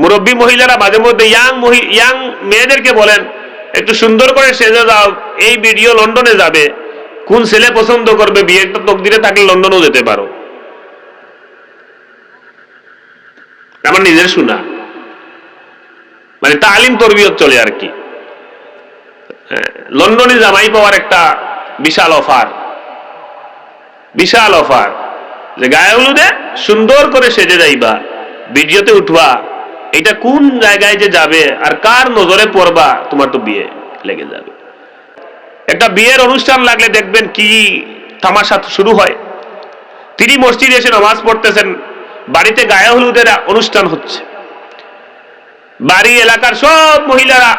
মুরব্বী মহিলারা মাঝে মধ্যে ইয়াং মেয়েদেরকে বলেন একটু সুন্দর করে সেজে যাও, এই ভিডিও লন্ডনে যাবে, কোন ছেলে পছন্দ করবে, বিয়েটা তকদিরে থাকলে লন্ডনেও যেতে পারো। আমার নিজের শোনা, মানে তালিম তরবিয়ত চলে আর কি। লন্ডনে জামাই পাওয়ার একটা বিশাল অফার, বিশাল অফার, যে গায়ে হলুদে সুন্দর করে সেজে যাইবা, ভিডিওতে উঠবা, এটা কোন জায়গায় যে যাবে আর কার নজরে পড়বা, তোমার তো বিয়ে লেগে যাবে। একটা বিয়ের অনুষ্ঠান লাগলে দেখবেন কি তামাশা শুরু হয়। তিনি মসজিদে এসে নামাজ পড়তেছেন, বাড়িতে গায়ে হলুদের অনুষ্ঠান হচ্ছে, বাড়ি এলাকার সব মহিলারা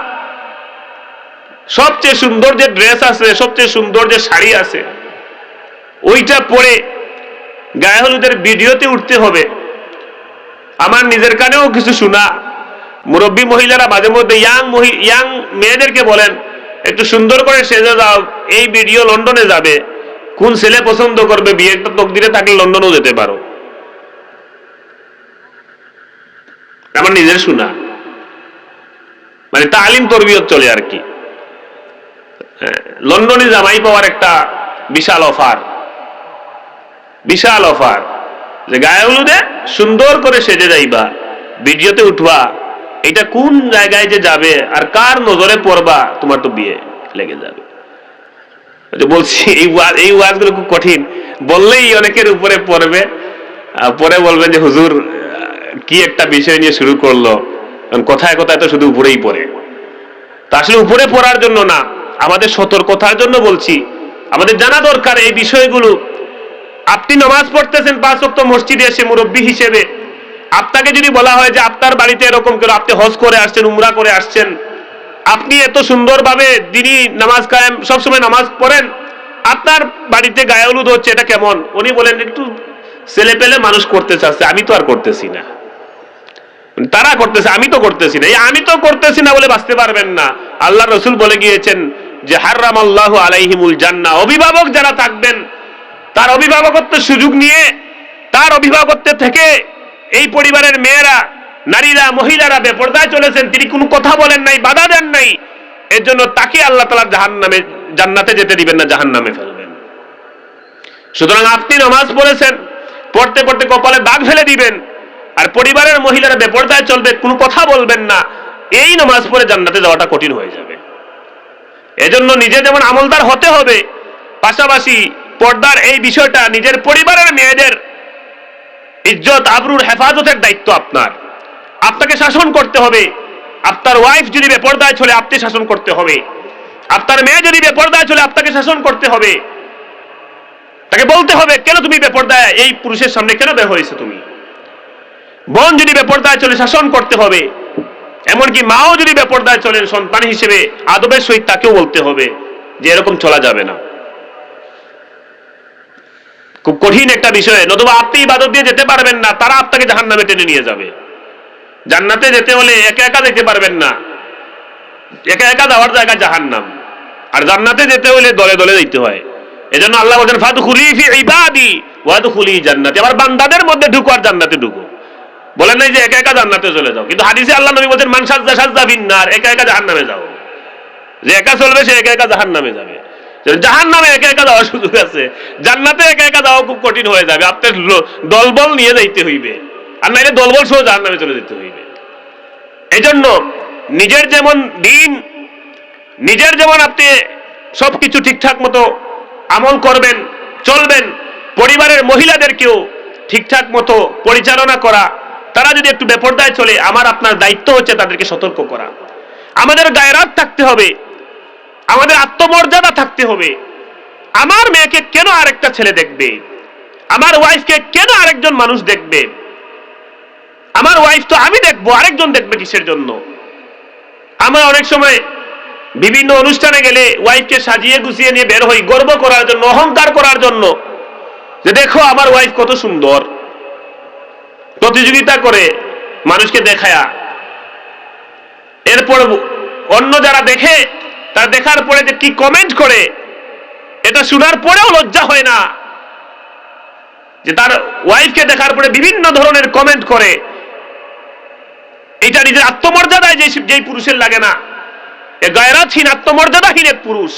সবচেয়ে সুন্দর যে ড্রেস আছে, সবচেয়ে সুন্দর যে শাড়ি আছে, ওইটা পরে গায়ে হলুদের ভিডিওতে উঠতে হবে। আমার নিজের কানেও কিছু শোনা, মুরব্বী মহিলারা মাঝে মধ্যে ইয়াং মেয়েদেরকে বলেন একটু সুন্দর করে সেজে যাও, এই ভিডিও লন্ডনে যাবে, কোন ছেলে পছন্দ করবে, বিয়েটা তকদিরে থাকলে লন্ডনেও যেতে পারো। আমার নিজের শোনা, মানে তালিম তরবিয়ত চলে আর কি। লন্ডনে জামাই পাওয়ার একটা বিশাল অফার, বিশাল অফার, যে গায়ে হলুদে সুন্দর করে সেজে যাইবা, ভিডিওতে উঠবা, এটা কোন জায়গায় যে যাবে আর কার নজরে পড়বা, তোমার তো বিয়ে লেগে যাবে। বলছি এই ওয়াজগুলো খুব কঠিন, বললেই অনেকের উপরে পড়বে, পরে বলবেন যে হুজুর কি একটা বিষয় নিয়ে শুরু করলো, কথায় কথায় তো শুধু উপরেই পড়ে। তা আসলে উপরে পড়ার জন্য না, আমাদের সতর্কতার জন্য বলছি। আমাদের জানা দরকার এই বিষয়গুলো। আপনি নামাজ পড়তেছেন 5 ওয়াক্ত মসজিদে এসে মুরব্বী হিসেবে, আপনাকে যদি বলা হয় যে আপনার বাড়িতে এরকম করে আপনি হজ করে আসছেন, উমরা করে আসছেন, আপনি এত সুন্দরভাবে দিনই নামাজ কায়েম সবসময় নামাজ পড়েন, আপনার বাড়িতে গায়ে হলুদ হচ্ছে, এটা কেমন? উনি বলেন একটু ছেলে পেলে মানুষ করতে চাচ্ছে, আমি তো আর করতেছি না, তারা করতেছে, আমি তো করতেছি না। এই আমি তো করতেছি না বলে বাঁচতে পারবেন না। আল্লাহ রসুল বলে গিয়েছেন যে হারামাল্লাহু আলাইহিমুল জান্নাহ, অভিভাবক যারা থাকবেন তার অভিভাবকত্বের সুযোগ নিয়ে, তার অভিভাবকত্বের থেকে এই পরিবারের মেয়েরা, নারীরা, মহিলারা বেপরদায় চলেছেন, তিনি কোনো কথা বলেন নাই, বাধা দেন নাই, এর জন্য তাকে আল্লাহ তাআলা জান্নাতে যেতে দিবেন না, জাহান্নামে ফেলবেন। সুতরাং আপনি নামাজ পড়েছেন, পড়তে পড়তে কপালে দাগ ফেলে দিবেন, আর পরিবারের মহিলারা বেপরদায় চলবে, কোনো কথা বলবেন না, এই নামাজ পড়ে জান্নাতে যাওয়াটা কঠিন হয়ে যাবে। এজন্য নিজে যেমন আমলদার হতে হবে, পাশাপাশি পর্দার এই বিষয়টা নিজের পরিবারের মেয়েদের ইজ্জত আবরুর হেফাজতের দায়িত্ব আপনার। আপনাকে শাসন করতে হবে। আপনার ওয়াইফ যদি বেপরদায় চলে, আপনি শাসন করতে হবে। আপনার মেয়ে যদি বেপরদায় চলে, আপনাকে শাসন করতে হবে। তাকে বলতে হবে কেন তুমি বেপরদায়, এই পুরুষের সামনে কেন বের হয়েছে তুমি। বোন যদি বেপরদায় চলে, শাসন করতে হবে। এমনকি মাও যদি বেপরদায় চলেন, সন্তান হিসেবে আদবের সহিত তাকেও বলতে হবে যে এরকম চলা যাবে না। খুব কঠিন একটা বিষয়, নতুবা আপনি ইবাদত দিয়ে যেতে পারবেন না, তারা আপনাকে জাহান্নামে টেনে নিয়ে যাবে। জান্নাতে যেতে হলে একা একা যেতে পারবেন না, একা একা যাওয়ার জায়গা জাহান্নাম, আর জান্নাতে যেতে হলে দলে দলে যেতে হয়। এজন্য আল্লাহ বলেন ফাদখুলি ফি ইবাদি ওয়াদখুলি জান্নাতি, আমার বান্দাদের মধ্যে ঢুকো আর জান্নাতে ঢুকো। বলেন নাই যে একা একা জান্নাতে চলে যাও, কিন্তু হাদিসে আল্লাহ নবী বলেন মান সাজ্জা সাজ্জা বিন্নার, একা একা জাহান্নামে যাও। যে একা চলবে সে একা একা জাহান্নামে যাবে। জাহান্নামে একা একা যাওয়ার সুযোগ আছে, জান্নাতে একা একা যাওয়া খুব কঠিন হয়ে যাবে। আপনার দলবল নিয়ে যাইতে হইবে, আর নাইলে দলবল সহ জাহান্নামে চলে যেতে হইবে। এজন্য নিজের যেমন দিন, নিজের যেমন আপনি সবকিছু ঠিকঠাক মতো আমল করবেন, চলবেন, পরিবারের মহিলাদেরকেও ঠিকঠাক মতো পরিচালনা করা। তারা যদি একটু বেপরদায় চলে, আমার আপনার দায়িত্ব হচ্ছে তাদেরকে সতর্ক করা। আমাদের গায়রাত থাকতে হবে, আমাদের আত্মমর্যাদা থাকতে হবে। আমার মেয়েকে কেন আরেকটা ছেলে দেখবে, আমার ওয়াইফকে কেন আরেকজন মানুষ দেখবে, আমার ওয়াইফ তো আমি দেখবো, আরেকজন দেখবে কিসের জন্য। আমরা অনেক সময় বিভিন্ন অনুষ্ঠানে গেলে ওয়াইফকে সাজিয়ে গুছিয়ে নিয়ে বের হই, গর্ব করার জন্য, অহংকার করার জন্য, যে দেখো আমার ওয়াইফ কত সুন্দর, প্রতিযোগিতা করে মানুষকে দেখায়া। এরপর অন্য যারা দেখে, তারা দেখার পরে যে কি কমেন্ট করে, এটা শোনার পরেও লজ্জা হয় না যে তার ওয়াইফকে দেখার পরে বিভিন্ন ধরনের কমেন্ট করে। এটা নিজের আত্মমর্যাদায় যেই পুরুষের লাগে না, এ গায়রাতহীন আত্মমর্যাদাহীন এক পুরুষ,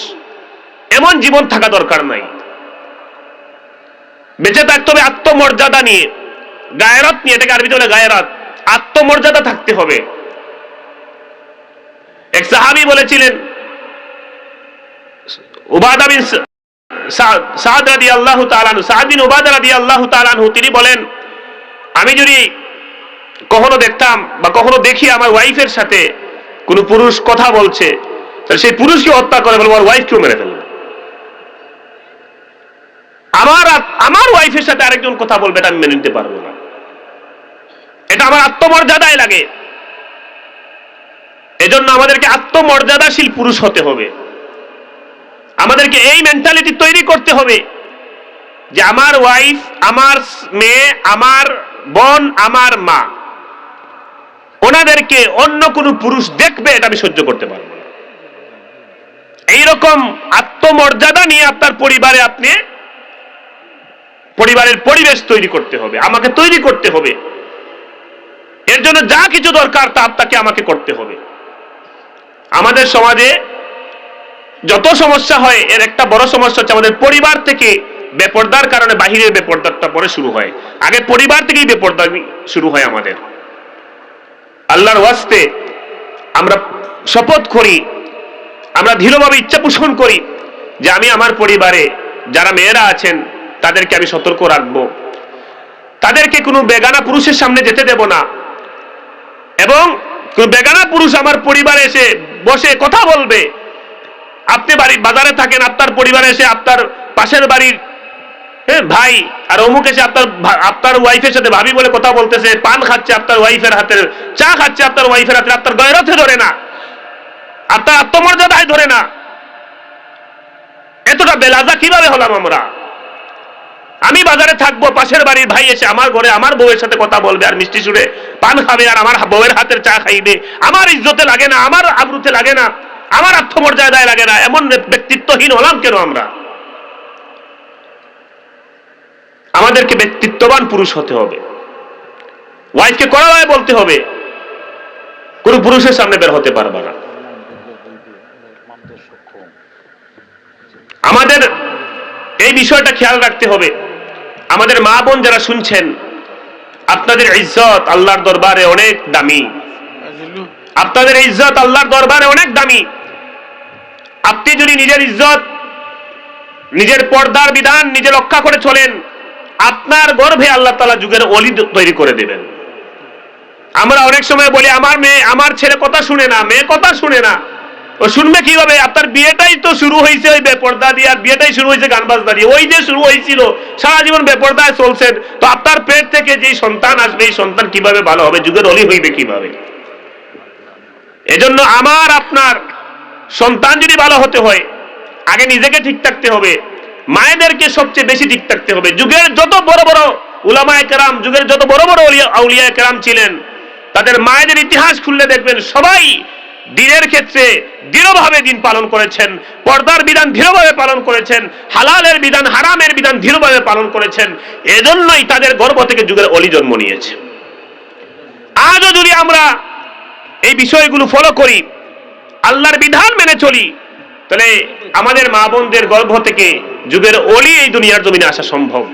এমন জীবন থাকা দরকার নাই। বেঁচে থাকতে হবে আত্মমর্যাদা নিয়ে, গায়রাত নিয়ে, এটাকে আরবিতে বলে গায়রাত, আত্মমর্যাদা থাকতে হবে। এক সাহাবী বলেছিলেন, উবাদা বিন সাদ রাদিয়াল্লাহু তাআলা আনহু, সাদ বিন উবাদা রাদিয়াল্লাহু তাআলা আনহু, তিনি বলেন, আমি যদি কখনো দেখতাম বা কখনো দেখি আমার ওয়াইফের সাথে কোন পুরুষ কথা বলছে, তাহলে সেই পুরুষকে হত্যা করে ফেলবো, আমার ওয়াইফকেও মেরে ফেলবো। আমার ওয়াইফের সাথে আরেকজন কথা বলবে, এটা আমি মেনে নিতে পারবো না। এটা আমার আত্মমর্যাদায় লাগে। এজন্য আমাদেরকে আত্মমর্যাদাশীল পুরুষ হতে হবে। আমাদেরকে এই মেন্টালিটি তৈরি করতে হবে যে আমার ওয়াইফ, আমার মেয়ে, আমার বোন, আমার মা, ওনাদেরকে অন্য কোন পুরুষ দেখবে, এটা আমি সহ্য করতে পারবো না। এইরকম আত্মমর্যাদা নিয়ে আপনার পরিবারে আপনি পরিবারের পরিবেশ তৈরি করতে হবে, আমাকে তৈরি করতে হবে। এর জন্য যা কিছু দরকার তা আপনাকে আমাকে করতে হবে। আমাদের সমাজে যত সমস্যা হয়, এর একটা বড় সমস্যা হচ্ছে আমাদের পরিবার থেকে বেপরদার কারণে বাহিরের বেপরদারটা পরে শুরু হয়। আগে পরিবার থেকেই বেপরদা শুরু হয় আমাদের। আল্লাহর ওয়াস্তে আমরা শপথ করি, আমরা দৃঢ়ভাবে ইচ্ছা পোষণ করি যে আমি আমার পরিবারে যারা মেয়েরা আছেন তাদেরকে আমি সতর্ক রাখবো, তাদেরকে কোনো বেগানা পুরুষের সামনে যেতে দেব না, এবং কোন বেগানা পুরুষ আমার পরিবারে এসে বসে কথা বলবে, আপনি বাজারে থাকেন, আপনার পরিবারে এসে আপনার পাশের বাড়ির ভাই আর অমুক এসে আপনার ওয়াইফের সাথে ভাবি বলে কথা বলতেছে, পান খাচ্ছে আপনার ওয়াইফের হাতে, চা খাচ্ছে আপনার ওয়াইফের হাতে, আপনার গয়রতে ধরে না, আপনার আত্মমর্যাদায় ধরে না। এতটা বেলাজা কিভাবে হলাম আমরা? আমি বাজারে থাকবো, পাশের বাড়ির ভাই এসে আমার ঘরে আমার বউয়ের সাথে কথা বলবে আর মিষ্টি সুরে পান খাবে আর আমার বউয়ের হাতের চা খাইবে। আমার ইজ্জতে লাগে না, আমার আবরুতে লাগে না, আমার আত্মমর্যাদায় লাগে না। এমন ব্যক্তিত্বহীন হলাম কেন আমরা? আমাদেরকে ব্যক্তিত্ববান পুরুষ হতে হবে। ওয়াইফকে কড়াভাবে বলতে হবে, কোন পুরুষের সামনে বের হতে পারবে না। আমাদের এই বিষয়টা খেয়াল রাখতে হবে। আমাদের মা বোন যারা শুনছেন, আপনাদের ইজ্জত আল্লাহর দরবারে অনেক দামি, আপনাদের ইজ্জত আল্লাহর দরবারে অনেক দামি। আপনি যদি নিজের ইজ্জত, নিজের পর্দার বিধান নিজে রক্ষা করে চলেন, আপনার গর্ভে আল্লাহ তাআলা যুগের ওলি তৈরি করে দেবেন। আমরা অনেক সময় বলি আমার মেয়ে, আমার ছেলে কথা শুনে না, মেয়ে কথা শুনে না। ও শুনবে কিভাবে? আপনার বিয়েটাই তো শুরু হয়েছে ওই বেপর্দা দিয়ে, আর বিয়েটাই শুরু হয়েছে গান বাজনা দিয়ে। ওই যে শুরু হয়েছিল, সারা জীবন বেপর্দায় চলছেন, তো আপনার পেট থেকে যে সন্তান আসবে, এই সন্তান কিভাবে ভালো হবে, যুগের অলি হইবে কিভাবে? এজন্য আমার আপনার সন্তান যদি ভালো হতে হয়, আগে নিজেকে ঠিক থাকতে হবে, মায়েদেরকে সবচেয়ে বেশি ঠিক থাকতে হবে। যুগের যত বড় বড় উলামায়ে কেরাম, যুগের যত বড় বড় আউলিয়ায়ে কেরাম ছিলেন, তাদের মায়েদের ইতিহাস খুললে দেখবেন সবাই দিনের ক্ষেত্রে দৃঢ়ভাবে দিন পালন করেছেন, পর্দার বিধান দৃঢ়ভাবে পালন করেছেন, হালালের বিধান, হারামের বিধান দৃঢ়ভাবে পালন করেছেন। এজন্যই তাদের গর্ভ থেকে যুগের অলি জন্ম নিয়েছে। আজও যদি আমরা এই বিষয়গুলো ফলো করি, আল্লাহর বিধান মেনে চলি, তাহলে আমাদের মা বোনদের গর্ভ থেকে যুগের অলি এই দুনিয়ার জমিনে আসা সম্ভব।